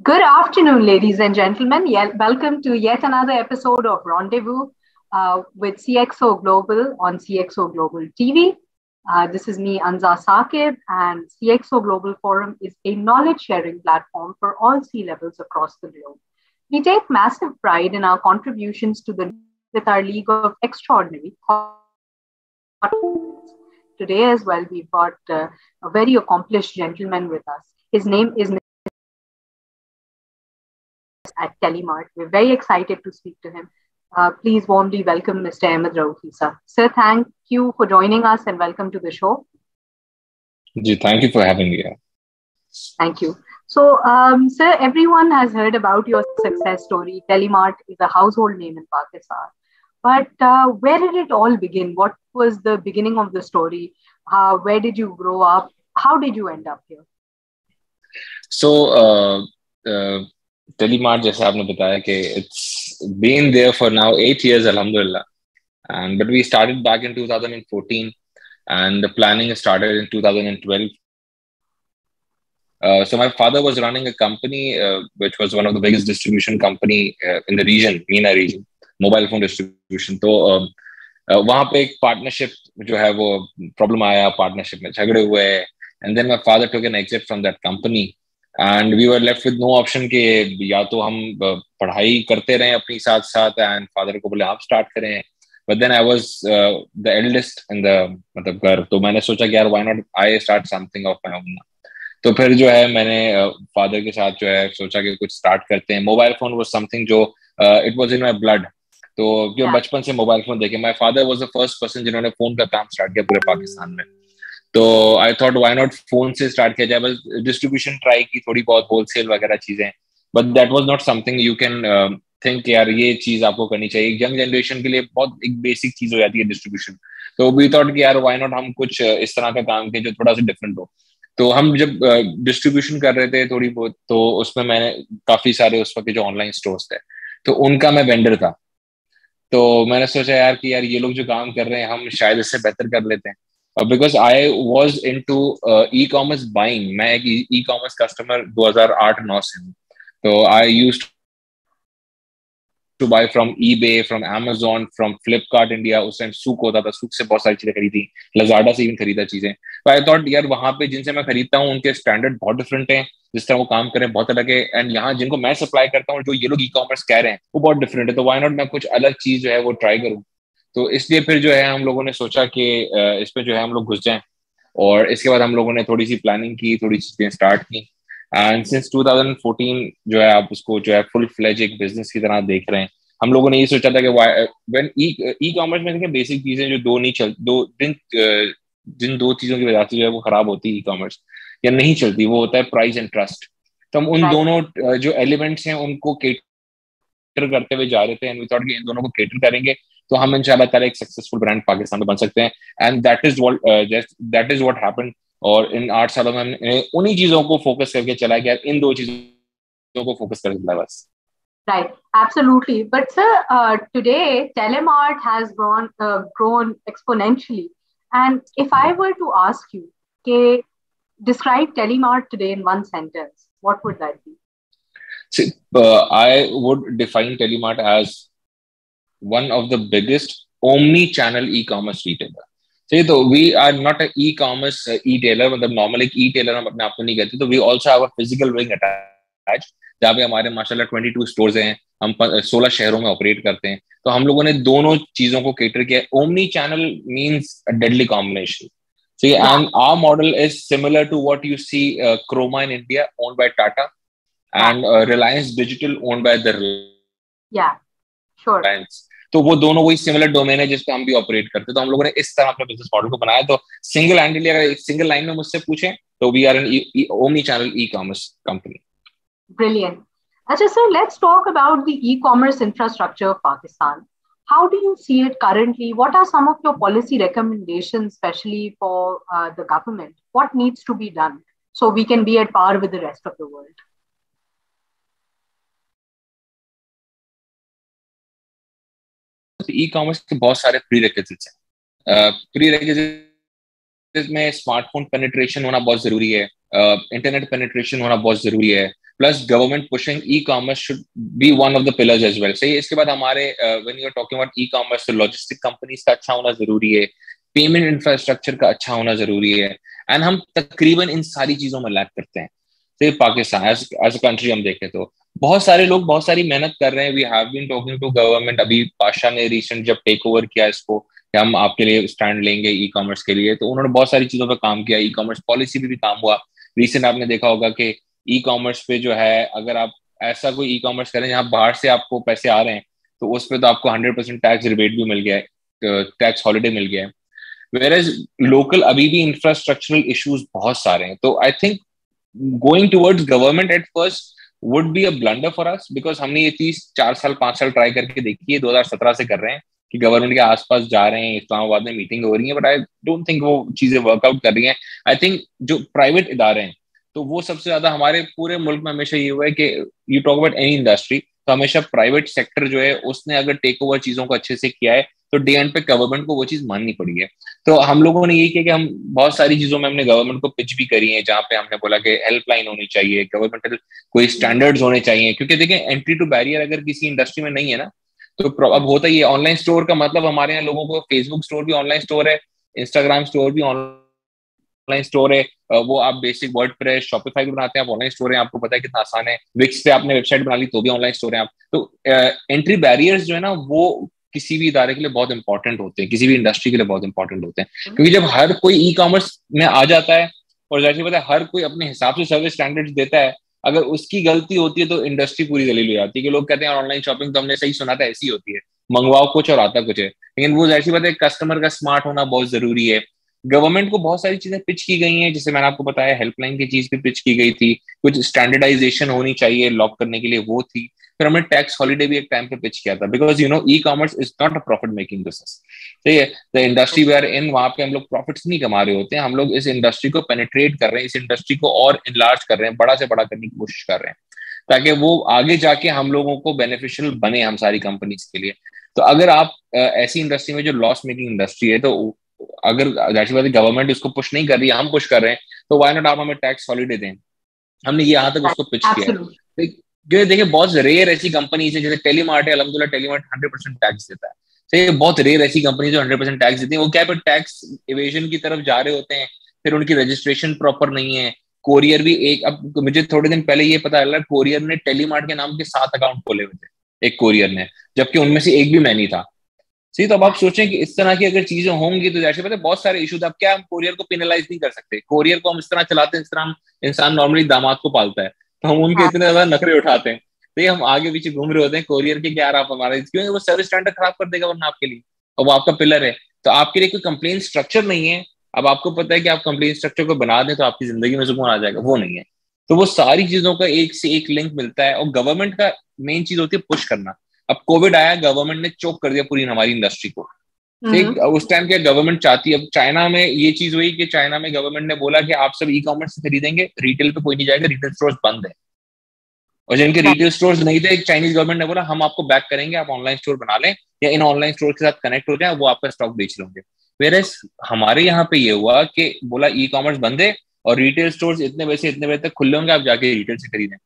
Good afternoon, ladies and gentlemen. Welcome to yet another episode of Rendezvous with CXO Global on CXO Global TV. This is me, Anza Saqib, and CXO Global Forum is a knowledge sharing platform for all C levels across the globe. We take massive pride in our contributions to the with our League of Extraordinary. Today as well, we've got a very accomplished gentleman with us. His name is at Telemart. We're very excited to speak to him. Please warmly welcome Mr. Ahmed Raoufi, sir. Sir, thank you for joining us and welcome to the show. Thank you for having me here. Thank you. So, sir, everyone has heard about your success story. Telemart is a household name in Pakistan. But where did it all begin? What was the beginning of the story? Where did you grow up? How did you end up here? So, Telemart, जैसे आपने बताया कि it's been there for now 8 years, alhamdulillah. But we started back in 2014, and the planning started in 2012. So my father was running a company which was one of the biggest distribution company in the region, MENA region, mobile phone distribution. तो वहाँ पे एक partnership जो है वो problem आया, partnership में झगड़े हुए, and then my father took an exit from that company. And we were left with no option कि या तो हम पढ़ाई करते रहें अपनी साथ साथ and father को बोले आप start करें. But then I was the eldest in the मतलब घर, तो मैंने सोचा कि यार why not I start something of my own. तो फिर जो है मैंने फादर के साथ जो है सोचा कि कुछ स्टार्ट करते हैं. मोबाइल फोन वाज समथिंग जो it was in my blood. तो क्यों बचपन से मोबाइल फोन देखे. My father was the first person जिन्होंने फोन का काम स्टार्ट किया पूरे पाकिस्तान में. तो I thought why not phone से स्टार्ट किया जाए. बस डिस्ट्रीब्यूशन ट्राई की थोड़ी बहुत, होलसेल वगैरह चीजें, but that was not something you can think यार ये चीज आपको करनी चाहिए. यंग जनरेशन के लिए बहुत एक बेसिक चीज हो जाती है डिस्ट्रीब्यूशन. तो वी थॉट कि यार व्हाई नॉट हम कुछ इस तरह का काम किए जो थोड़ा सा डिफरेंट हो. तो हम जब डिस्ट्रीब्यूशन कर रहे थे थोड़ी बहुत, तो उसमें मैंने काफी सारे उस वक्त जो ऑनलाइन स्टोर्स थे तो उनका मैं वेंडर था. तो मैंने सोचा यार कि यार ये लोग जो काम कर रहे हैं हम शायद इससे बेहतर कर लेते हैं. Because I was into e commerce buying. मैं एक ई कॉमर्स कस्टमर 2008-9 से हूँ. तो I use to buy from eBay, from Amazon, from Flipkart India. उस टाइम सूक होता था, सूक से बहुत सारी चीजें खरीदी, Lazada से even खरीदा चीजें. तो आई थॉट यार वहां पे जिनसे मैं खरीदता हूँ उनके स्टैंडर्ड बहुत डिफरेंट हैं, जिस तरह वो काम करें बहुत अलग है. एंड यहाँ जिनको मैं सप्लाई करता हूँ, जो ये लोग ई कॉमर्स कह रहे हैं वो बहुत डिफरेंट है. तो व्हाई नॉट मैं कुछ अलग चीज जो है वो ट्राई करूँ. तो इसलिए फिर जो है हम लोगों ने सोचा कि इस पे जो है हम लोग घुस जाएं. और इसके बाद हम लोगों ने थोड़ी सी प्लानिंग की, थोड़ी चीजें स्टार्ट की. एंड सिंस 2014 जो है आप उसको जो है फुल फ्लेज एक बिजनेस की तरह देख रहे हैं. हम लोगों ने ये सोचा था कि व्हेन ई कॉमर्स में देखिए बेसिक चीजें जो जिन दो चीजों की वजह से जो है वो खराब होती है ई कॉमर्स या नहीं चलती, वो होता है प्राइस एंड ट्रस्ट. तो हम उन दोनों जो एलिमेंट्स हैं उनको केटर करते हुए जा रहे थे. एंड वी थॉट कि इन दोनों को केटर करेंगे तो हम इंशाल्लाह ताला एक सक्सेसफुल ब्रांड पाकिस्तान में बन सकते हैं. And that is what happened. और इन 8 सालों में हमने उन्हीं चीजों को फोकस करके चला गया, इन दो चीजों को फोकस कर दिया बस. Right, absolutely. But sir, today Telemart has grown exponentially. And if I were to ask you, okay, describe Telemart today in one sentence, what would that be? See, I would define Telemart as one of the biggest omni-channel e-commerce retailer. See, so we are not an e-commerce e-tailer. मतलब normal एक e-tailer हम अपने आप को नहीं कहते. तो we also have a physical wing attached, जहाँ पे हमारे माशाल्लाह 22 स्टोर्स हैं. हम 16 शहरों में ऑपरेट करते हैं. तो हम लोगों ने दोनों चीजों को केटर किया. Omni channel means a deadly combination. See, and our model is similar to what you see Croma in India, owned by Tata, and Reliance Digital, owned by the Reliance. तो वो दोनों वही सिमिलर डोमेन है जिस पे हम भी operate करते हैं. तो हम लोगों ने इस तरह अपने बिजनेस मॉडल को बनाया. तो सिंगल हैंडली अगर सिंगल लाइन में मुझसे पूछें तो we are an omni channel e commerce company. Brilliant. Achha, sir, let's talk about the e-commerce infrastructure of Pakistan. How do you see it currently? What are some of your policy recommendations, especially for the government? What needs to be done so we can be at par with the rest of the world? E commerce के बहुत सारे प्रीरेक्विजिट्स हैं. प्रीरेक्विजिट्स में smartphone penetration होना बहुत जरूरी है, internet penetration होना बहुत जरूरी है, plus government pushing e commerce should be one of the pillars as well. सही, इसके बाद हमारे when you are talking about e commerce, तो लॉजिस्टिक कंपनीज का अच्छा होना जरूरी है, पेमेंट इंफ्रास्ट्रक्चर का अच्छा होना जरूरी है, एंड हम तकरीबन इन सारी चीजों में लैक करते हैं। तो पाकिस्तान एज अ कंट्री हम देखें तो बहुत सारे लोग बहुत सारी मेहनत कर रहे हैं। We have been talking to government. अभी पाशा ने रिसेंट जब टेक ओवर किया इसको कि हम आपके लिए स्टैंड लेंगे ई कॉमर्स के लिए, तो उन्होंने बहुत सारी चीजों पर काम किया। ई कॉमर्स पॉलिसी भी काम हुआ। रिसेंट आपने देखा होगा कि ई कॉमर्स पे जो है, अगर आप ऐसा कोई ई कॉमर्स करें जहाँ बाहर से आपको पैसे आ रहे हैं, तो उस पर तो आपको 100% टैक्स रिबेट भी मिल गया है, टैक्स हॉलिडे मिल गया है। वेयर लोकल अभी भी इंफ्रास्ट्रक्चरल इश्यूज बहुत सारे हैं। तो I think going towards government at first would be a blunder for us, because हमने ये चीज 4 साल 5 साल ट्राई करके देखी है, 2017 से कर रहे हैं कि गवर्नमेंट के आसपास जा रहे हैं, इस्लामाबाद में मीटिंग हो रही है, बट आई डोंट थिंक वो चीजें वर्कआउट कर रही हैं। आई थिंक जो प्राइवेट इदारे हैं, तो वो सबसे ज्यादा हमारे पूरे मुल्क में हमेशा ये हुआ है कि you talk about any industry, तो हमेशा प्राइवेट सेक्टर जो है उसने अगर टेक ओवर चीजों को अच्छे से किया है, तो डे एंड पे गवर्नमेंट को वो चीज माननी पड़ी है। तो हम लोगों ने यही किया कि हम बहुत सारी चीजों में हमने गवर्नमेंट को पिच भी करी है, जहाँ पे हमने बोला कि हेल्पलाइन होनी चाहिए, गवर्नमेंटल कोई स्टैंडर्ड्स होने चाहिए, क्योंकि देखिए एंट्री टू बैरियर अगर किसी इंडस्ट्री में नहीं है ना, तो अब होता ही है। ऑनलाइन स्टोर का मतलब हमारे यहाँ लोगों को फेसबुक स्टोर भी ऑनलाइन स्टोर है, इंस्टाग्राम स्टोर भी ऑनलाइन स्टोर है, वो आप बेसिक वर्डप्रेस शॉपिफाई भी बनाते हैं, आप ऑनलाइन स्टोर है, आपको पता है कितना आसान है। विक्स पे आपने वेबसाइट बना ली तो भी ऑनलाइन स्टोर है आप। तो एंट्री बैरियर्स जो है ना, वो किसी भी इदारे के लिए बहुत इंपॉर्टेंट होते हैं, किसी भी इंडस्ट्री के लिए बहुत इंपॉर्टेंट होते हैं, क्योंकि जब हर कोई ई कॉमर्स में आ जाता है और जैसे पता है हर कोई अपने हिसाब से सर्विस स्टैंडर्ड्स देता है, अगर उसकी गलती होती है तो इंडस्ट्री पूरी दलील हो जाती है। कि लोग कहते हैं ऑनलाइन शॉपिंग तो हमने सही सुना था ऐसी होती है, मंगवाओ कुछ और आता कुछ है। लेकिन वो ऐसी बात है, कस्टमर का स्मार्ट होना बहुत जरूरी है। गवर्नमेंट को बहुत सारी चीजें पिच की गई हैं, जैसे मैंने आपको बताया हेल्पलाइन की चीज भी पिच की गई थी, कुछ स्टैंडर्डाइजेशन होनी चाहिए लॉक करने के लिए, वो थी। फिर हमने टैक्स हॉलिडे भी एक टाइम पे पिच किया था, because you know e commerce is not a profit making business. सही है, the industry we are in, वहां पे हम लोग प्रॉफिट्स नहीं कमा रहे होते हैं, हम लोग इस इंडस्ट्री को पेनिट्रेट कर रहे हैं, इस इंडस्ट्री को और इनलार्ज कर रहे हैं, बड़ा से बड़ा करने की कोशिश कर रहे हैं, ताकि वो आगे जाके हम लोगों को बेनिफिशियल बने, हम सारी कंपनीज के लिए। तो अगर आप ऐसी इंडस्ट्री में जो लॉस मेकिंग इंडस्ट्री है, तो अगर जाहिर बात है गवर्नमेंट इसको पुश नहीं कर रही है, हम पुश कर रहे हैं, तो वाई नॉट आप हमें टैक्स हॉलिडे दें। हमने ये यहाँ तक उसको पिच किया है। जो देखिए बहुत रेयर ऐसी कंपनीज है, जैसे टेलीमार्ट है, अलहमदुलिल्लाह टेलीमार्ट 100% टैक्स देता है। तो ये बहुत रेयर ऐसी कंपनी जो 100% टैक्स देती है। वो क्या है, टैक्स इवेजन की तरफ जा रहे होते हैं, फिर उनकी रजिस्ट्रेशन प्रॉपर नहीं है। कोरियर भी एक, अब मुझे थोड़े दिन पहले ये पता चला कोरियर ने टेलीमार्ट के नाम के 7 अकाउंट खोले हुए थे, एक कोरियर ने, जबकि उनमें से एक भी मैं नहीं था। सही, तो अब आप सोचें कि इस तरह की अगर चीजें होंगी तो जैसे पता है बहुत सारे इशूज। अब क्या हम कोरियर को पेनलाइज नहीं कर सकते, कोरियर को हम इस तरह चलाते हैं, इस तरह हम इंसान नॉर्मली दामाद को पालता है, तो हम उनके इतने ज्यादा नखरे उठाते हैं, तो ये हम आगे पीछे घूम रहे होते हैं कोरियर के, क्या आप हमारे, क्योंकि वो सर्विस स्टैंडर्ड खराब कर देगा वरना आपके लिए, और वो आपका पिलर है। तो आपके लिए कोई कंप्लेन स्ट्रक्चर नहीं है। अब आपको पता है कि आप कंप्लेन स्ट्रक्चर को बना दें तो आपकी जिंदगी में सुकून आ जाएगा, वो नहीं है। तो वो सारी चीजों का एक से एक लिंक मिलता है, और गवर्नमेंट का मेन चीज होती है पुश करना। अब कोविड आया, गवर्नमेंट ने चोक कर दिया पूरी हमारी इंडस्ट्री को। ठीक, उस टाइम क्या गवर्नमेंट चाहती है, अब चाइना में ये चीज हुई कि चाइना में गवर्नमेंट ने बोला कि आप सब ई कॉमर्स से खरीदेंगे, रिटेल पे कोई नहीं जाएगा, रिटेल स्टोर्स बंद है। और जिनके रिटेल स्टोर्स नहीं थे, चाइनीज गवर्नमेंट ने बोला हम आपको बैक करेंगे, आप ऑनलाइन स्टोर बना लें या इन ऑनलाइन स्टोर के साथ कनेक्ट हो जाए, वो आपका स्टॉक बेच लेंगे। वेयरएज हमारे यहाँ पे ये हुआ कि बोला ई कॉमर्स बंद है और रिटेल स्टोर्स इतने बजे से इतने बजे तक खुले होंगे, आप जाके रिटेल से खरीदें।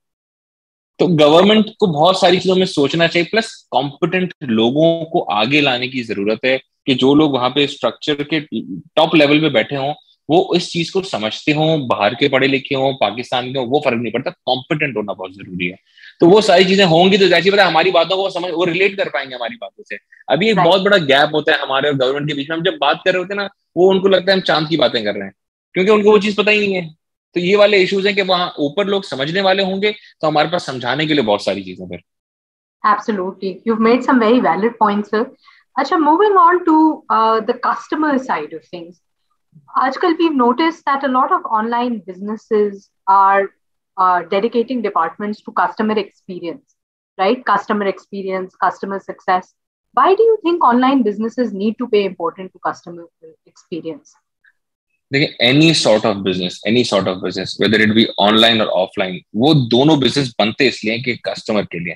तो गवर्नमेंट को बहुत सारी चीजों में सोचना चाहिए, प्लस कॉम्पिटेंट लोगों को आगे लाने की जरूरत है, कि जो लोग वहां पे स्ट्रक्चर के टॉप लेवल पे बैठे हों, वो इस चीज को समझते हों, बाहर के पढ़े लिखे हों, पाकिस्तान के हों, वो फर्क नहीं पड़ता, कॉम्पिटेंट होना बहुत जरूरी है। तो वो सारी चीजें होंगी तो जैसी पता हमारी बातों को समझ, वो रिलेट कर पाएंगे हमारी बातों से। अभी एक बहुत बड़ा गैप होता है हमारे और गवर्नमेंट के बीच में, हम जब बात कर रहे होते हैं ना, वो उनको लगता है हम चांद की बातें कर रहे हैं, क्योंकि उनको वो चीज पता ही नहीं है। तो ये वाले इश्यूज हैं कि वहां ऊपर लोग समझने वाले होंगे, तो हमारे पास समझाने के लिए बहुत सारी चीजें फिर। Absolutely. You've made some very valid points, sir. Acha, moving on to the customer side of things. Ajkal, we've noticed that a lot of online businesses are dedicating departments to customer experience, right? Customer experience, customer success. Why do you think online businesses need to pay importance to customer experience? देखिए any sort of business whether it be online और offline, वो दोनों business बनते इसलिए कि customer के लिए।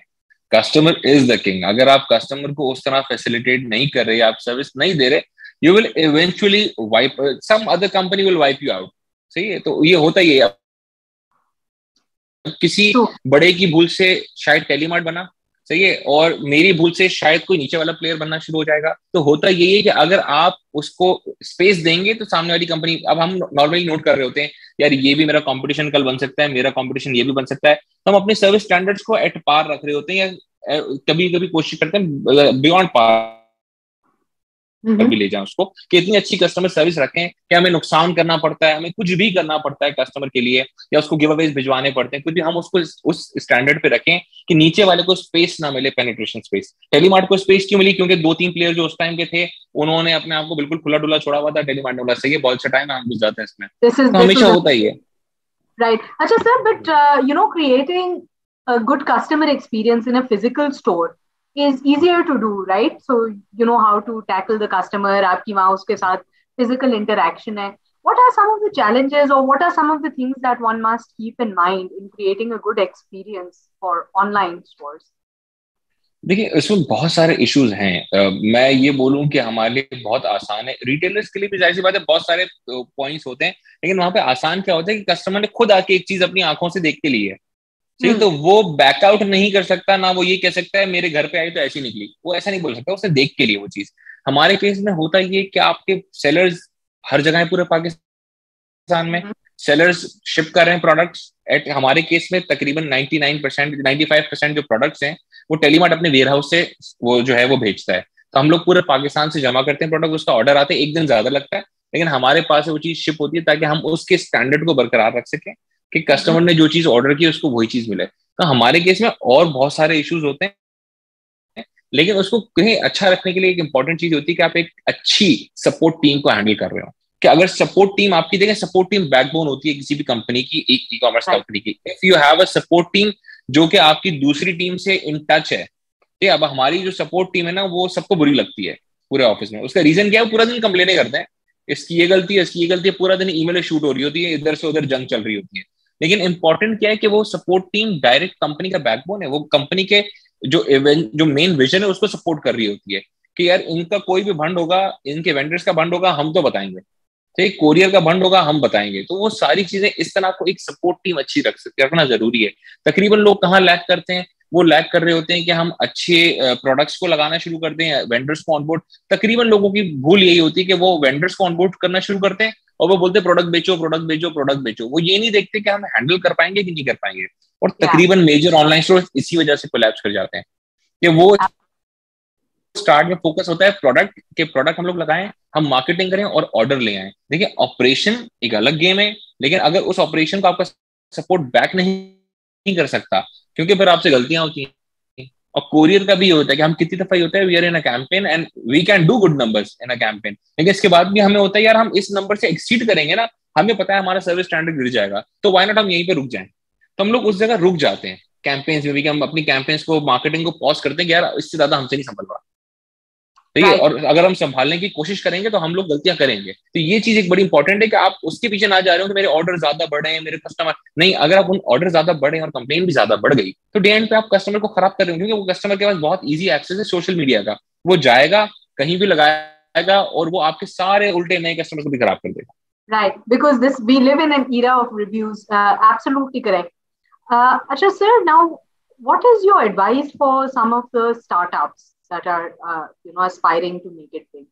Customer is the king. अगर आप कस्टमर को उस तरह फैसिलिटेट नहीं कर रहे, आप सर्विस नहीं दे रहे, you will eventually wipe, some other company will wipe you out. सही है, तो ये होता ही है। किसी बड़े की भूल से शायद टेलीमार्ट बना, सही है, और मेरी भूल से शायद कोई नीचे वाला प्लेयर बनना शुरू हो जाएगा। तो होता यही है कि अगर आप उसको स्पेस देंगे तो सामने वाली कंपनी, अब हम नॉर्मली नोट कर रहे होते हैं यार ये भी मेरा कंपटीशन कल बन सकता है, मेरा कंपटीशन ये भी बन सकता है, तो हम अपने सर्विस स्टैंडर्ड्स को एट पार रख रहे होते हैं, या कभी कभी कोशिश करते हैं बियॉन्ड पार भी ले जाएं उसको, कि इतनी अच्छी कस्टमर सर्विस रखें कि हमें नुकसान करना पड़ता है, हमें कुछ भी करना पड़ता है कस्टमर के लिए, या उसको गिव अवेज भिजवाने पड़ते हैं, कुछ भी, हम उसको उस स्टैंडर्ड पे रखें कि नीचे वाले को स्पेस ना मिले, पेनिट्रेशन स्पेस। टेलीमार्ट को स्पेस क्यों मिली? क्योंकि 2-3 प्लेयर जो उस टाइम के थे उन्होंने अपने आप को बिल्कुल खुला डुला छोड़ा हुआ था। टेलीमार्ट ने बोला सही है, बहुत अच्छा टाइम है, हम घुस जाते हैं इसमें। तो हमेशा होता ही है। Right. Acha sir, but creating a good customer experience in a physical store is easier to do, right? So you know how to tackle the customer. आपकी वहाँ उसके साथ physical interaction है. What are some of the challenges, or what are some of the things that one must keep in mind in creating a good experience for online stores? देखिए इसमें बहुत सारे issues हैं। मैं ये बोलूं कि हमारे लिए बहुत आसान है, रिटेलर्स के लिए भी जाहिर सी बात है बहुत सारे पॉइंट्स होते हैं, लेकिन वहां पे आसान क्या होता है कि कस्टमर ने खुद आके एक चीज अपनी आंखों से देख के ली है, ठीक, तो वो बैकआउट नहीं कर सकता ना, वो ये कह सकता है मेरे घर पे आई तो ऐसी निकली, वो ऐसा नहीं बोल सकता, उसने देख के लिए वो चीज। हमारे केस में होता ये कि आपके सेलर्स हर जगह है पूरे पाकिस्तान में, सेलर्स शिप कर रहे हैं प्रोडक्ट्स एट, हमारे केस में तकरीबन 99% 95% जो प्रोडक्ट्स हैं वो टेलीमार्ट अपने वेयर हाउस से वो जो है वो भेजता है, तो हम लोग पूरे पाकिस्तान से जमा करते हैं प्रोडक्ट, उसका ऑर्डर आते हैं, एक दिन ज्यादा लगता है, लेकिन हमारे पास वो चीज शिप होती है ताकि हम उसके स्टैंडर्ड को बरकरार रख सकें कि कस्टमर ने जो चीज ऑर्डर की उसको वही चीज मिले। तो हमारे केस में और बहुत सारे इश्यूज होते हैं, लेकिन उसको कहीं अच्छा रखने के लिए एक इंपॉर्टेंट चीज होती है कि आप एक अच्छी सपोर्ट टीम को हैंडल कर रहे हो, कि अगर सपोर्ट टीम आपकी, देखें सपोर्ट टीम बैकबोन होती है किसी भी कंपनी की, एक ई कॉमर्स कंपनी की। If you have a support team जो कि आपकी दूसरी टीम से इन टच है, ठीक, अब हमारी जो सपोर्ट टीम है ना वो सबको बुरी लगती है पूरे ऑफिस में। उसका रीजन क्या है? पूरा दिन कंप्लेने करते हैं, इसकी ये गलती है, इसकी ये गलती है, पूरा दिन ईमेल शूट हो रही होती है, इधर से उधर जंग चल रही होती है। लेकिन इंपॉर्टेंट क्या है कि वो सपोर्ट टीम डायरेक्ट कंपनी का बैकबोन है, वो कंपनी के जो मेन विजन है उसको सपोर्ट कर रही होती है कि यार इनका कोई भी भंड होगा, इनके वेंडर्स का भंड होगा हम तो बताएंगे, ठीक, कोरियर का भंड होगा हम बताएंगे। तो वो सारी चीजें इस तरह को एक सपोर्ट टीम अच्छी रखना जरूरी है। तकरीबन लोग कहाँ लैग करते हैं, वो लैग कर रहे होते हैं कि हम अच्छे प्रोडक्ट्स को लगाना शुरू करते हैं, वेंडर्स को ऑनबोर्ड, तकरीबन लोगों की भूल यही होती है कि वो वेंडर्स को ऑनबोर्ड करना शुरू करते हैं और वो बोलते हैं प्रोडक्ट बेचो प्रोडक्ट बेचो प्रोडक्ट बेचो, वो ये नहीं देखते कि हम हैंडल कर पाएंगे कि नहीं कर पाएंगे। और तकरीबन मेजर ऑनलाइन स्टोर इसी वजह से कोलैप्स कर जाते हैं कि वो स्टार्ट में फोकस होता है प्रोडक्ट के, प्रोडक्ट हम लोग लगाएं, हम मार्केटिंग करें और ऑर्डर ले आए। देखिए ऑपरेशन एक अलग गेम है, लेकिन अगर उस ऑपरेशन को आपका सपोर्ट बैक नहीं कर सकता, क्योंकि फिर आपसे गलतियां होती हैं। और कोरियर का भी होता है कि हम कितनी दफा होता है we are in a campaign and we can do good numbers in a campaign, लेकिन इसके बाद भी हमें होता है यार हम इस नंबर से एक्सीड करेंगे ना, हमें पता है हमारा सर्विस स्टैंडर्ड गिर जाएगा, तो व्हाई नॉट हम यहीं पे रुक जाएं। तो हम लोग उस जगह रुक जाते हैं कैंपेन्स में भी, कि हम अपनी कैंपेन्स को, मार्केटिंग को पॉज करते हैं कि यार इससे ज्यादा हमसे नहीं संभल रहा, ठीक है, और अगर हम संभालने की कोशिश करेंगे तो हम लोग गलतियां करेंगे। तो ये चीज एक बड़ी इंपॉर्टेंट है कि आप उसके पीछे ना जा रहे हो कि मेरे ऑर्डर ज्यादा बढ़े हैं, मेरे कस्टमर नहीं, अगर आप उन ऑर्डर ज्यादा बढ़े और कंप्लेन भी ज्यादा बढ़ गई तो डे एंड पे आप कस्टमर को खराब कर रहे हो, क्योंकि वो कस्टमर के पास बहुत ईजी एक्सेस है सोशल मीडिया का, वो जाएगा कहीं भी लगाएगा और वो आपके सारे उल्टे नए कस्टमर को भी खराब कर देगा। Right, because we live in an era of reviews. Absolutely correct. Acha sir, now what is your advice for some of the startups that are aspiring to make it big?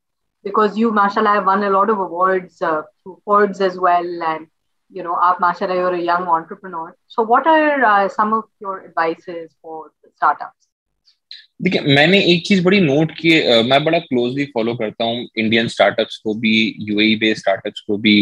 Because you mashallah have won a lot of awards through Forbes as well, and aap mashallah you're a young entrepreneur. So what are some of your advices for the startups? देखिए मैंने एक चीज बड़ी note की, मैं बड़ा closely follow करता हूँ इंडियन स्टार्टअप्स को भी, यूएई बेस्ड स्टार्टअप्स को भी,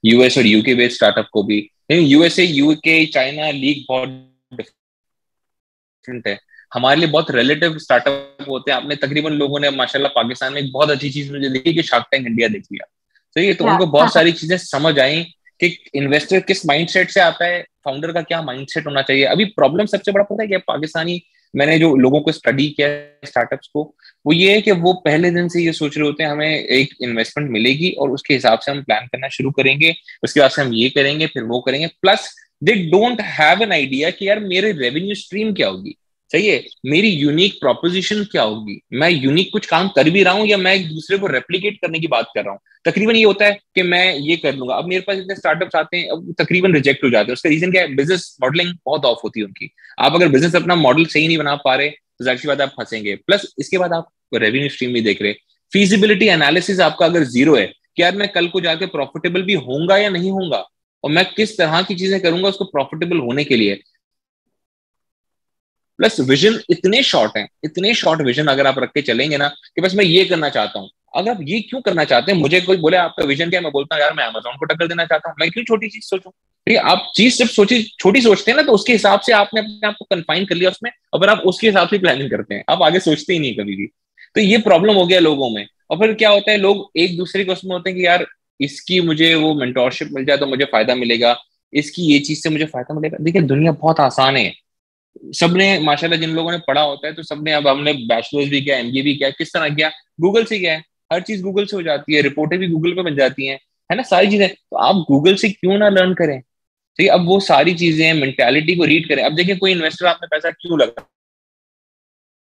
यूएस और यूके बेस्ड स्टार्टअप को भी। यूएसए यूके चाइना लीग बहुत डिफरेंट है, हमारे लिए बहुत रिलेटिव स्टार्टअप होते हैं। आपने तकरीबन लोगों ने माशाल्लाह पाकिस्तान में एक बहुत अच्छी चीज मुझे देखी कि शार्क टैंक इंडिया देख लिया, सही है, तो उनको बहुत सारी चीजें समझ आई कि इन्वेस्टर किस माइंडसेट से आता है, फाउंडर का क्या माइंडसेट होना चाहिए। अभी प्रॉब्लम सबसे बड़ा पता है कि पाकिस्तानी, मैंने जो लोगों को स्टडी किया स्टार्टअप्स को, वो ये है कि वो पहले दिन से ये सोच रहे होते हैं हमें एक इन्वेस्टमेंट मिलेगी और उसके हिसाब से हम प्लान करना शुरू करेंगे, उसके बाद से हम ये करेंगे फिर वो करेंगे, plus they don't have an idea कि यार मेरे रेवेन्यू स्ट्रीम क्या होगी, सही है, मेरी यूनिक प्रोपोजिशन क्या होगी, मैं यूनिक कुछ काम कर भी रहा हूँ या मैं एक दूसरे को रेप्लिकेट करने की बात कर रहा हूँ। तकरीबन ये होता है कि मैं ये कर लूंगा। अब मेरे पास इतने स्टार्टअप्स आते हैं, अब तकरीबन रिजेक्ट हो जाते हैं। उसका रीजन क्या है? बिजनेस मॉडलिंग बहुत ऑफ होती है उनकी। आप अगर बिजनेस अपना मॉडल सही नहीं बना पा रहे तो जाहिर सी बात आप फंसेंगे। प्लस इसके बाद आप रेवेन्यू स्ट्रीम भी देख रहे, फीजिबिलिटी एनालिसिस आपका अगर जीरो है कि यार मैं कल को जाके प्रॉफिटेबल भी होऊंगा या नहीं होऊंगा, और मैं किस तरह की चीजें करूंगा उसको प्रॉफिटेबल होने के लिए। प्लस विजन इतने शॉर्ट हैं, इतने शॉर्ट विजन अगर आप रख के चलेंगे ना कि बस मैं ये करना चाहता हूँ। अगर आप ये क्यों करना चाहते हैं, मुझे कोई बोले आपका विजन क्या है, मैं बोलता हूँ यार मैं अमेजोन को टक्कर देना चाहता हूँ, मैं क्यों छोटी चीज सोचूं। ठीक है, आप चीज सिर्फ सोची छोटी सोचते हैं ना, तो उसके हिसाब से आपने अपने आप को कन्फाइन कर लिया उसमें, और फिर आप उसके हिसाब से प्लानिंग करते हैं, आप आगे सोचते ही नहीं कभी भी। तो ये प्रॉब्लम हो गया लोगों में। और फिर क्या होता है, लोग एक दूसरे के उसमें होते हैं कि यार इसकी मुझे वो मेंटोरशिप मिल जाए तो मुझे फायदा मिलेगा, इसकी ये चीज से मुझे फायदा मिलेगा। देखिए दुनिया बहुत आसान है। सबने माशाल्लाह जिन लोगों ने पढ़ा होता है, तो सबने, अब हमने बैचलर्स भी किया, एमबीए भी किया, किस तरह किया? गूगल से किया है। हर चीज गूगल से हो जाती है, रिपोर्टें भी गूगल पे बन जाती हैं, है ना, सारी चीजें। तो आप गूगल से क्यों ना लर्न करें? ठीक है, अब वो सारी चीजें मेंटालिटी को रीड करें। अब देखिए कोई इन्वेस्टर आपने पैसा क्यों लगा,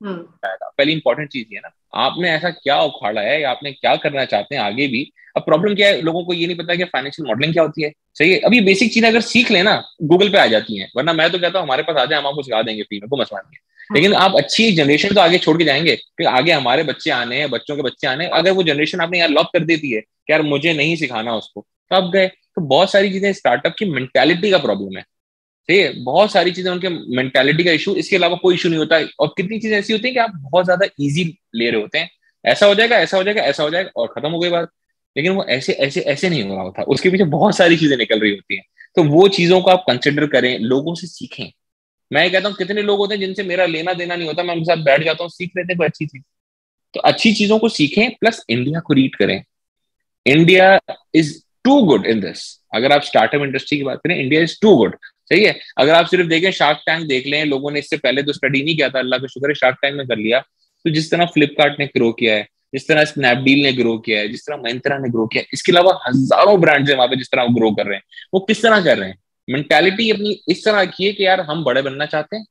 पहली इंपॉर्टेंट चीज ये है ना, आपने ऐसा क्या उखाड़ा है या आपने क्या करना चाहते हैं आगे भी। अब प्रॉब्लम क्या है, लोगों को ये नहीं पता कि फाइनेंशियल मॉडलिंग क्या होती है। सही है, अब ये बेसिक चीजें अगर सीख लेना गूगल पे आ जाती हैं, वरना मैं तो कहता हूँ हमारे पास आ जाए, हम आपको सिखा देंगे फ्री में, को मसला नहीं है। लेकिन आप अच्छी जनरेशन तो आगे छोड़ के जाएंगे, फिर आगे हमारे बच्चे आने हैं, बच्चों के बच्चे आने हैं। अगर वो जनरेशन आपने यार लॉक कर देती है कि यार मुझे नहीं सिखाना उसको, तो आप गए। तो बहुत सारी चीजें स्टार्टअप की मेंटालिटी का प्रॉब्लम है। ठीक है, बहुत सारी चीजें उनके मेंटालिटी का इशू, इसके अलावा कोई इशू नहीं होता है। और कितनी चीजें ऐसी होती है कि आप बहुत ज्यादा इजी ले रहे होते हैं, ऐसा हो जाएगा, ऐसा हो जाएगा, ऐसा हो जाएगा, और खत्म हो गई बात। लेकिन वो ऐसे ऐसे ऐसे नहीं हो रहा होता, उसके पीछे बहुत सारी चीजें निकल रही होती हैं। तो वो चीजों को आप कंसिडर करें, लोगों से सीखें। मैं कहता हूँ कितने लोग होते हैं जिनसे मेरा लेना देना नहीं होता, मैं उनके साथ बैठ जाता हूँ, सीख लेते हैं कोई अच्छी चीज। तो अच्छी चीजों को सीखें, प्लस इंडिया को रीड करें। India is too good in this. अगर आप स्टार्टअप इंडस्ट्री की बात करें, इंडिया इज टू गुड। सही है, अगर आप सिर्फ देखें शार्क टैंक देख लें, लोगों ने इससे पहले तो स्टडी नहीं किया था, अल्लाह का शुक्र है शार्क टैंक में कर लिया। तो जिस तरह फ्लिपकार्ट ने ग्रो किया है, जिस तरह स्नैपडील ने ग्रो किया है, जिस तरह महिंद्रा ने ग्रो किया है, इसके अलावा हजारों ब्रांड्स हैं वहां पे, जिस तरह वो ग्रो कर रहे हैं, वो किस तरह कर रहे हैं? मेंटालिटी अपनी इस तरह की है कि यार हम बड़े बनना चाहते हैं,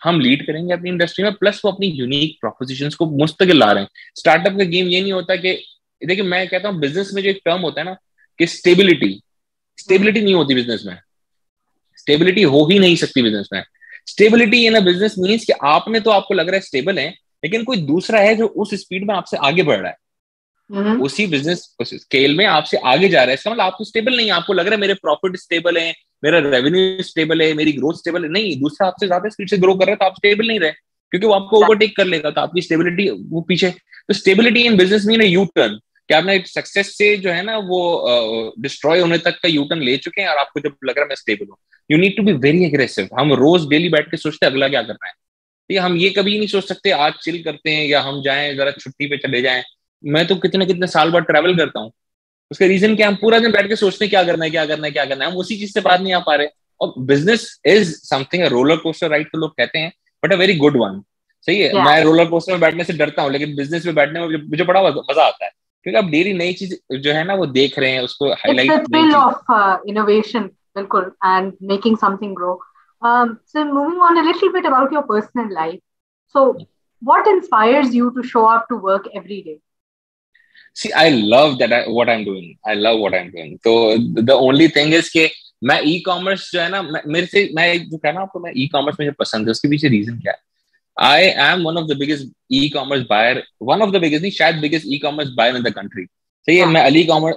हम लीड करेंगे अपनी इंडस्ट्री में, प्लस वो अपनी यूनिक प्रोपोजिशंस को मुस्तकिल ला रहे हैं। स्टार्टअप का गेम ये नहीं होता कि, देखिए मैं कहता हूँ बिजनेस में जो एक टर्म होता है ना कि स्टेबिलिटी, स्टेबिलिटी नहीं होती बिजनेस में, स्टेबिलिटी हो ही नहीं सकती बिजनेस में। Stability in a business means कि आपने तो आपको लग रहा है स्टेबल है, लेकिन कोई दूसरा है जो उस स्पीड में आपसे आगे बढ़ रहा है, उसी बिजनेस स्केल में आपसे आगे जा रहा है। इसका मतलब आप तो स्टेबल नहीं है, आपको लग रहा है मेरे प्रॉफिट स्टेबल है, मेरा रेवेन्यू स्टेबल है, मेरी ग्रोथ स्टेबल है। नहीं, दूसरा आपसे ज्यादा स्पीड से ग्रो कर रहा है तो आप स्टेबल नहीं रहे, क्योंकि वो आपको ओवरटेक कर लेगा, तो आपकी स्टेबिलिटी वो पीछे। तो stability in business mean U turn, कि आपने सक्सेस से जो है ना वो डिस्ट्रॉय होने तक का यू टर्न ले चुके हैं, और आपको जब लग रहा है मैं स्टेबल हूँ। You need to be very aggressive. हम रोज डेली बैठ के सोचते हैं अगला क्या करना है, ये हम ये कभी नहीं सोच सकते आज चिल करते हैं या हम जाएं जरा छुट्टी पे चले जाएं। मैं तो कितने कितने साल बाद ट्रैवल करता हूँ, उसका रीजन क्या, हम पूरा दिन बैठ के सोचते हैं क्या करना है, क्या करना है, क्या करना है, हम उसी चीज से बाहर नहीं आ पा रहे। और business is something, roller coaster ride तो लोग कहते हैं, but a very good one. सही है, मैं रोलर कोस्टर में बैठने से डरता हूँ, लेकिन बिजनेस में बैठने में मुझे बड़ा मजा आता है, क्योंकि आप डेली नई चीज जो है ना वो देख रहे हैं, उसको हाईलाइट, नई ऑफ इनोवेशन, बिल्कुल, and making something grow. So moving on a little bit about your personal life. So what inspires you to show up to work every day? See, I love that what I'm doing. I love what I'm doing. So the only thing is कि मैं e commerce जो है ना, मेरे से मैं जो कहना आपको, मैं ई कॉमर्स मुझे पसंद है, उसके पीछे रीजन क्या है? I am one of the biggest e-commerce buyer, one of the biggest नहीं, शायद biggest e-commerce buyer in the country. सही है, मैं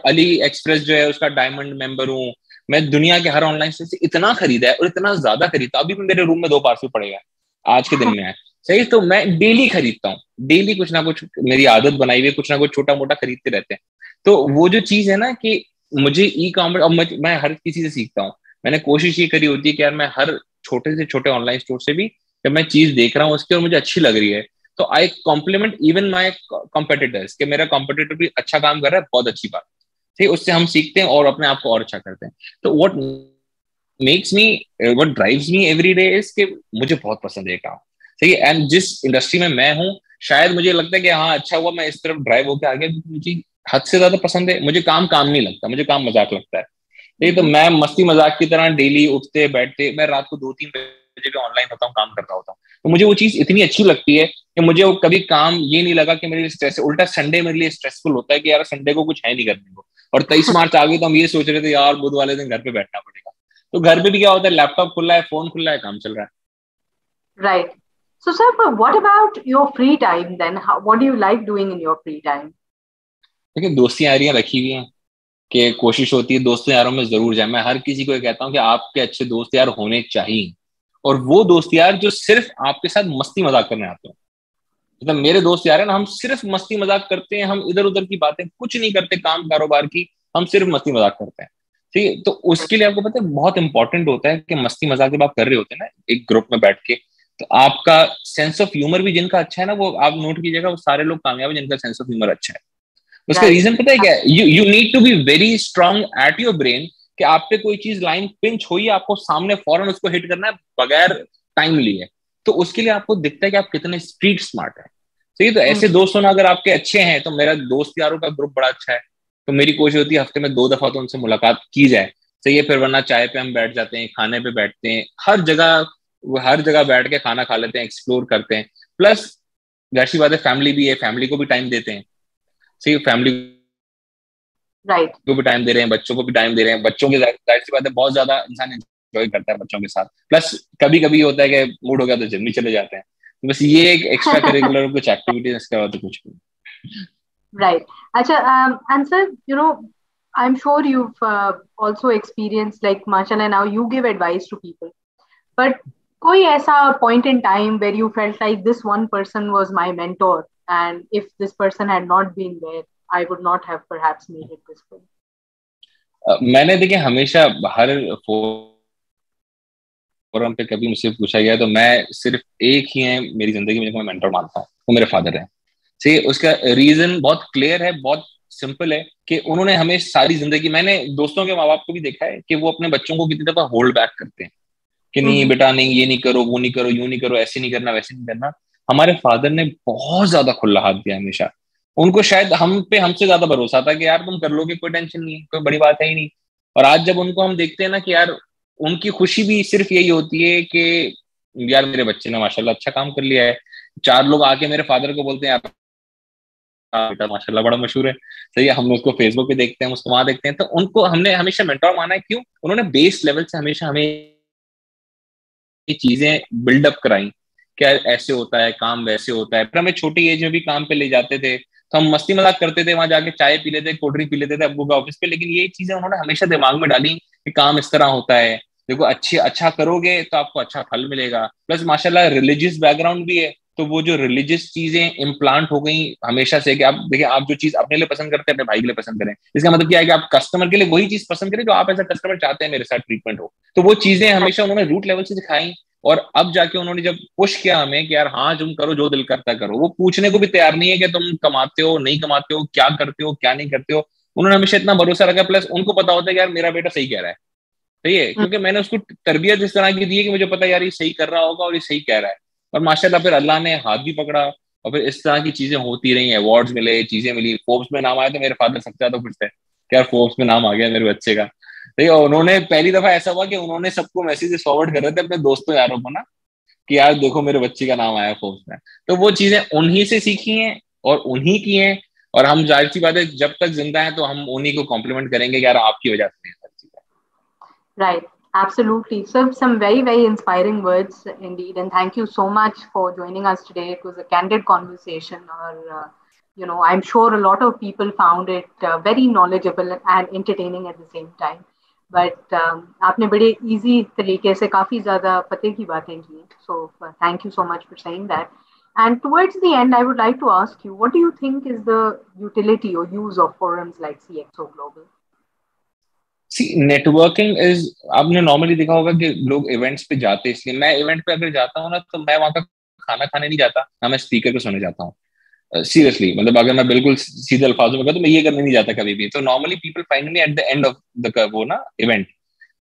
अली एक्सप्रेस जो है उसका डायमंड मेंबर हूँ। मैं दुनिया के हर ऑनलाइन से इतना खरीदा है, और इतना ज्यादा खरीदता, अभी भी मेरे रूम में 2 पार्सल पड़ेगा, आज के दिन में है। सही, तो मैं डेली खरीदता हूँ, डेली कुछ ना कुछ, मेरी आदत बनाई हुई है, कुछ ना कुछ छोटा मोटा खरीदते रहते हैं। तो वो जो चीज है ना कि मुझे ई कॉमर्स, अब मैं हर किसी से सीखता हूँ। मैंने कोशिश ये करी होती है कि यार मैं हर छोटे से छोटे ऑनलाइन स्टोर से भी जब मैं चीज देख रहा हूँ उसकी और मुझे अच्छी लग रही है, तो आई कॉम्प्लीमेंट इवन माई कॉम्पिटिटर्स, कि मेरा कॉम्पिटिटर भी अच्छा काम कर रहा है, बहुत अच्छी बात। ठीक, उससे हम सीखते हैं और अपने आप को और अच्छा करते हैं। तो what makes me, what drives me every day is कि मुझे बहुत पसंद है काम। ठीक है, एंड जिस इंडस्ट्री में मैं हूँ, शायद मुझे लगता है कि हाँ अच्छा हुआ मैं इस तरफ ड्राइव होकर आ गया, क्योंकि मुझे हद से ज्यादा पसंद है। मुझे काम काम नहीं लगता, मुझे काम मजाक लगता है। ठीक है, तो मैं मस्ती मजाक की तरह डेली उठते बैठते, मैं रात को 2-3 बजे बजे भी ऑनलाइन होता हूँ, काम कर रहा होता हूँ। तो मुझे वो चीज इतनी अच्छी लगती है कि मुझे वो कभी काम ये नहीं लगा कि मेरे लिए स्ट्रेस है। उल्टा संडे मेरे लिए स्ट्रेसफुल होता है कि यार संडे को कुछ है नहीं करने को, और 23 मार्च आ गई तो हम ये सोच रहे थे यार बुध वाले दिन घर पे बैठना पड़ेगा। तो घर पे भी क्या होता है, लैपटॉप खुला है, फोन खुला है, काम चल रहा है। Right. So, sir, but what about your free time then? What do you like doing in your free time? देखिए दोस्ती यारियां रखी हुई हैं कि कोशिश होती है दोस्तों यारों में जरूर जाए। मैं हर किसी को ये कहता हूँ कि आपके अच्छे दोस्त यार होने चाहिए, और वो दोस्त यार जो सिर्फ आपके साथ मस्ती मजाक करने आते हो। मतलब मेरे दोस्त यार है ना, हम सिर्फ मस्ती मजाक करते हैं, हम इधर उधर की बातें कुछ नहीं करते, काम कारोबार की, हम सिर्फ मस्ती मजाक करते हैं। ठीक है, तो उसके लिए आपको पता है बहुत इंपॉर्टेंट होता है कि मस्ती मजाक जब आप कर रहे होते हैं ना एक ग्रुप में बैठ के, तो आपका सेंस ऑफ ह्यूमर भी जिनका अच्छा है ना, वो आप नोट कीजिएगा, वो सारे लोग कामयाब है जिनका सेंस ऑफ ह्यूमर अच्छा है। उसका Right. रीजन पता है क्या है? You need to be very strong at your brain कि आप पे कोई चीज लाइन पिंच हुई है, आपको सामने फौरन उसको हिट करना है बगैर टाइम लिए। तो उसके लिए आपको दिखता है कि आप कितने स्ट्रीट स्मार्ट है। ठीक है, तो ऐसे दोस्त होना अगर आपके अच्छे हैं, तो मेरा दोस्त यारों का ग्रुप बड़ा अच्छा है, तो मेरी कोशिश होती है हफ्ते में 2 दफा तो उनसे मुलाकात की जाए। सही है, फिर वरना चाय पे हम बैठ जाते हैं, खाने पे बैठते हैं, हर जगह बैठ के खाना खा लेते हैं, एक्सप्लोर करते हैं। प्लस जाहिर सी बात है फैमिली भी है, फैमिली को भी टाइम देते हैं। सही, फैमिली Right. को भी टाइम दे रहे हैं, बच्चों को भी टाइम दे रहे हैं। बच्चों के जाहिर सी बात है बहुत ज्यादा इंसान एंजॉय करता है बच्चों के साथ। प्लस कभी कभी होता है कि मूड हो गया तो जिम भी चले जाते हैं। तो बस ये एक एक्स्ट्रा करिकुलर कुछ एक्टिविटीज, इसके बाद तो कुछ भी। Right. Acha, and sir, I'm sure you've also experienced, like, mashallah, now you give advice to people. But koi aisa point in time where you felt like this one person was my mentor, and if this person had not been there, I would not have perhaps made it this way. मैंने देखिए हमेशा हर forum पे कभी मुझसे पूछा गया तो मैं सिर्फ एक ही है मेरी जिंदगी में जिनको मैं मेंटर मानता हूँ, वो मेरे फादर है। सी उसका रीजन बहुत क्लियर है, बहुत सिंपल है कि उन्होंने हमें सारी जिंदगी, मैंने दोस्तों के माँ बाप को भी देखा है कि वो अपने बच्चों को कितनी दफा होल्ड बैक करते हैं कि नहीं Mm-hmm. बेटा नहीं, ये नहीं करो, वो नहीं करो, यूं नहीं करो, ऐसे नहीं करना, वैसे नहीं करना। हमारे फादर ने बहुत ज्यादा खुला हाथ दिया हमेशा। उनको शायद हम पे हमसे ज्यादा भरोसा था कि यार तुम कर लोगे, कोई टेंशन नहीं है, कोई बड़ी बात है ही नहीं। और आज जब उनको हम देखते हैं ना कि यार उनकी खुशी भी सिर्फ यही होती है कि यार मेरे बच्चे ने माशाल्लाह अच्छा काम कर लिया है। 4 लोग आके मेरे फादर को बोलते हैं यार बेटा माशाल्लाह बड़ा मशहूर है। सही है, हम उसको फेसबुक पे देखते हैं, उसको वहां देखते हैं, तो उनको हमने हमेशा मेंटोर माना है। क्यों? उन्होंने बेस लेवल से हमेशा हमें ये चीजें बिल्डअप कराई, क्या ऐसे होता है काम, वैसे होता है। फिर हमें छोटी एज में भी काम पे ले जाते थे, तो हम मस्ती मजाक करते थे, वहां जाके चाय पी लेते, कोल्ड ड्रिंक पी लेते थे अब्बू का ऑफिस पे। लेकिन ये चीजें उन्होंने हमेशा दिमाग में डाली कि काम इस तरह होता है, देखो अच्छा करोगे तो आपको अच्छा फल मिलेगा। प्लस माशाल्लाह रिलीजियस बैकग्राउंड भी है, तो वो जो रिलीजियस चीजें इम्प्लांट हो गई हमेशा से कि आप देखिए, आप जो चीज अपने लिए पसंद करते हैं अपने भाई के लिए पसंद करें। इसका मतलब क्या है कि आप कस्टमर के लिए वही चीज पसंद करें जो आप एज अ कस्टमर चाहते हैं मेरे साथ ट्रीटमेंट हो। तो वो चीजें हमेशा उन्होंने रूट लेवल से सिखाई। और अब जाके उन्होंने जब पुश किया हमें कि यार हाँ तुम करो जो दिल करता करो, वो पूछने को भी तैयार नहीं है कि तुम कमाते हो नहीं कमाते हो, क्या करते हो क्या नहीं करते हो। उन्होंने हमेशा इतना भरोसा रखा। प्लस उनको पता होता है कि यार मेरा बेटा सही कह रहा है। सही है, क्योंकि मैंने उसको तरबियत इस तरह की दी है कि मुझे पता है यार ये सही कर रहा होगा और ये सही कह रहा है। और माशाल्लाह फिर अल्लाह ने हाथ भी पकड़ा, और फिर इस तरह की चीजें होती रही, अवार्ड्स मिले, चीजें मिली, फोर्ब्स में नाम आया। तो मेरे फादर सबसे ज्यादा खुश थे कि यार फोर्ब्स में नाम आ गया मेरे बच्चे का। ठीक है, उन्होंने पहली दफा ऐसा हुआ कि उन्होंने सबको मैसेज फॉरवर्ड कर रहे थे अपने दोस्तों यारों को ना कि यार देखो मेरे बच्चे का नाम आया फोर्ब्स में। तो वो चीजें उन्हीं से सीखी हैं और उन्हीं की हैं। और हम जाहिर सी बात है जब तक जिंदा हैं तो हम उन्हीं को कॉम्प्लीमेंट करेंगे कि यार आपकी वजह से ये सारी चीजें। Right, absolutely. So, some very, very inspiring words indeed. And thank you so much for joining us today. It was a candid conversation, or, I'm sure a lot of people found it very knowledgeable and entertaining at the same time. But आपने बड़े easy तरीके से काफी ज़्यादा पते की बातें की. So, thank you so much for saying that. And towards the end, I would like to ask you, what do you think is the utility or use of forums like CXO Global? See networking is, आपने normally देखा होगा कि लोग events पे जाते हैं। इसलिए मैं इवेंट पे अगर जाता हूँ ना तो मैं वहां का खाना खाने नहीं जाता ना, मैं स्पीकर को सुनने जाता हूँ। सीरियसली मतलब अगर मैं बिल्कुल सीधे अल्फाजों में कहूँ तो मैं ये करने नहीं जाता कभी भी। तो normally people find me at the end of the वो ना इवेंट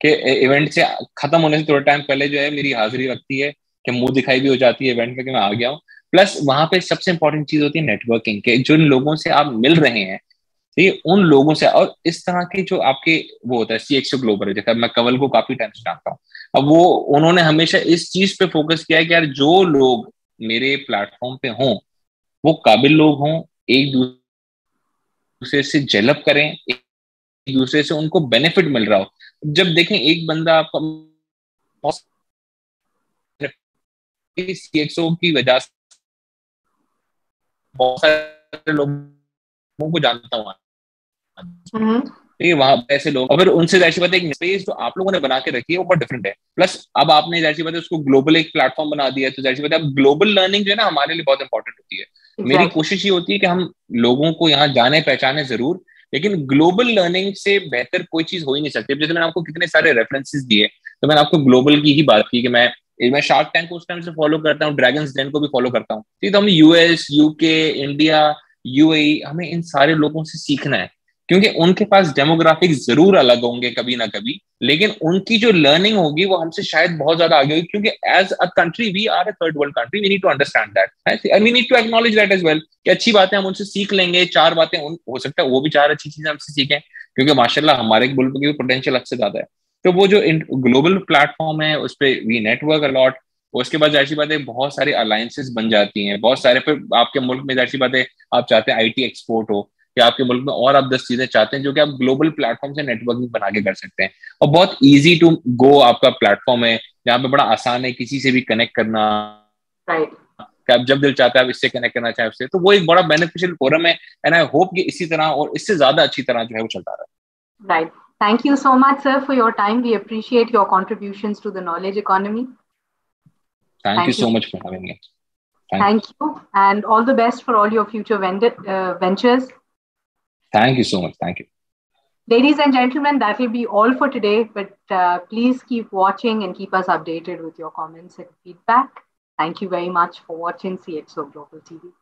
के, इवेंट से खत्म होने से थोड़ा टाइम पहले जो है मेरी हाजिरी लगती है कि मुंह दिखाई भी हो जाती है इवेंट में कि मैं आ गया हूँ। प्लस वहां पे सबसे इंपॉर्टेंट चीज होती है नेटवर्किंग के, जिन लोगों से आप मिल रहे हैं ठीक है, उन लोगों से। और इस तरह के जो आपके वो होता है CXO ग्लोबल, जैसे मैं कवल को काफी टाइम से जानता हूँ, अब वो उन्होंने हमेशा इस चीज पे फोकस किया है कि यार जो लोग मेरे प्लेटफॉर्म पे हों वो काबिल लोग हों, एक दूसरे से जेलअप करें, एक दूसरे से उनको बेनिफिट मिल रहा हो। जब देखें एक बंदा आपका CXO की वजह से बहुत सारे लोगों को जानता हूँ, ठीक है, वहां पे ऐसे लोग, और फिर उनसे जाहिर सी बात है एक स्पेस जो आप लोगों ने बना के रखी है वो बहुत डिफरेंट है। प्लस अब आपने जाहिर सी बात है उसको ग्लोबल एक प्लेटफॉर्म बना दिया है, तो जाहिर सी बात है अब ग्लोबल लर्निंग जो है ना हमारे लिए बहुत इंपॉर्टेंट होती है। मेरी कोशिश ये होती है कि हम लोगों को यहाँ जाने पहचाने जरूर, लेकिन ग्लोबल लर्निंग से बेहतर कोई चीज हो ही नहीं सकती। जैसे मैंने आपको कितने सारे रेफरेंसेस दिए, तो मैंने आपको ग्लोबल की ही बात की कि मैं शार्क टैंक को उस टाइम से फॉलो करता हूँ, ड्रैगन्स डेन को भी फॉलो करता हूँ। ठीक, तो हम US, UK, इंडिया, UAE, हमें इन सारे लोगों से सीखना है, क्योंकि उनके पास डेमोग्राफिक जरूर अलग होंगे कभी ना कभी, लेकिन उनकी जो लर्निंग होगी वो हमसे शायद बहुत ज्यादा आगे होगी, क्योंकि as a country we are a third world country, we need to understand that and we need to acknowledge that as well, कि अच्छी बातें हम उनसे सीख लेंगे, चार बातें हो सकता है वो भी चार अच्छी चीजें हमसे सीखें, क्योंकि माशाल्लाह हमारे मुल्क की पोटेंशियल अच्छे ज्यादा है। तो वो जो ग्लोबल प्लेटफॉर्म है उस पर वी नेटवर्क अलॉट, उसके बाद जाहिर सी बात है बहुत सारी अलायंसेस बन जाती हैं, बहुत सारे, फिर आपके मुल्क में जाहिर सी बात है आप चाहते हैं IT एक्सपोर्ट हो, कि आपके मुल्क में और आप 10 चीजें चाहते हैं जो कि आप ग्लोबल प्लेटफॉर्म से नेटवर्किंग बना के कर सकते हैं, और बहुत इजी टू गो आपका प्लेटफॉर्म है, जहाँ पे बड़ा आसान है किसी से भी कनेक्ट करना, राइट, कि आप जब दिल चाहता है आप इससे कनेक्ट करना चाहे उससे, तो वो एक बड़ा बेनिफिशियल फोरम है। एंड आई होप कि इसी तरह और इससे ज्यादा अच्छी तरह जो है वो चलता रहा। Right, thank you so much sir for your time. We appreciate your contributions to the knowledge economy. Thank you Thank so you. Much for having me. Thank you, and all the best for all your future ventures. Thank you so much. Thank you. Ladies and gentlemen, that will be all for today, but please keep watching and keep us updated with your comments and feedback. Thank you very much for watching CXO Global TV.